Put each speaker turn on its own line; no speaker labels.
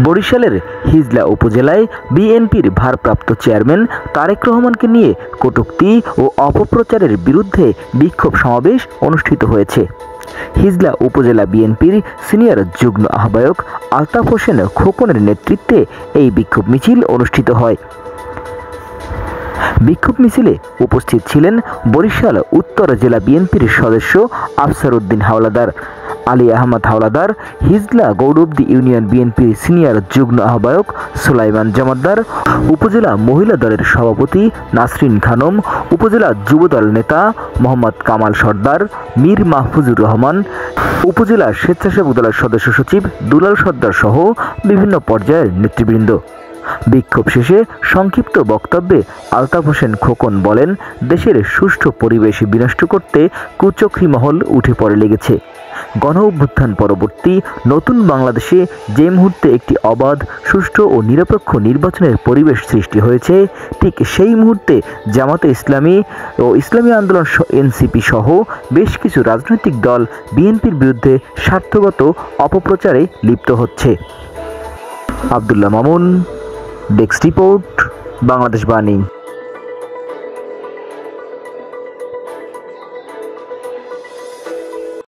বরিশালের হিজলা উপজেলায় বিএনপির ভারপ্রাপ্ত চেয়ারম্যান তারেক রহমানকে নিয়ে কটূক্তি ও অপপ্রচারের বিরুদ্ধে বিক্ষোভ সমাবেশ অনুষ্ঠিত হয়েছে। হিজলা উপজেলা বিএনপির সিনিয়র যুগ্ম আহ্বায়ক আলতাফ হোসেন খোকনের নেতৃত্বে এই বিক্ষোভ মিছিল অনুষ্ঠিত হয়। বিক্ষোভ মিছিলে উপস্থিত ছিলেন বরিশাল উত্তর জেলা বিএনপির সদস্য আফসার উদ্দিন হাওলাদার, আলী আহমদ হাওলাদার, হিজলা গৌরবদী ইউনিয়ন বিএনপির সিনিয়র যুগ্ম আহ্বায়ক সুলাইমান জমাদ্দার, উপজেলা মহিলা দলের সভাপতি নাসরিন খানম, উপজেলা যুবদল নেতা মোহাম্মদ কামাল সর্দার, মীর মাহফুজুর রহমান, উপজেলা স্বেচ্ছাসেবক দলের সদস্য সচিব দুলাল সর্দার সহ বিভিন্ন পর্যায়ের নেতৃবৃন্দ। বিক্ষোভ শেষে সংক্ষিপ্ত বক্তব্যে আলতাফ হোসেন খোকন বলেন, দেশের সুষ্ঠু পরিবেশ বিনষ্ট করতে কুচক্রী মহল উঠে পড়ে লেগেছে। গণ অভ্যুত্থান পরবর্তী নতুন বাংলাদেশে যে মুহূর্তে একটি অবাধ, সুষ্ঠু ও নিরপেক্ষ নির্বাচনের পরিবেশ সৃষ্টি হয়েছে, ঠিক সেই মুহূর্তে জামাতে ইসলামী ও ইসলামী আন্দোলন এনসিপি সহ বেশ কিছু রাজনৈতিক দল বিএনপির বিরুদ্ধে স্বার্থগত অপপ্রচারে লিপ্ত হচ্ছে। আব্দুল্লাহ মামুন, ডেস্ক রিপোর্ট, বাংলাদেশ বাণী।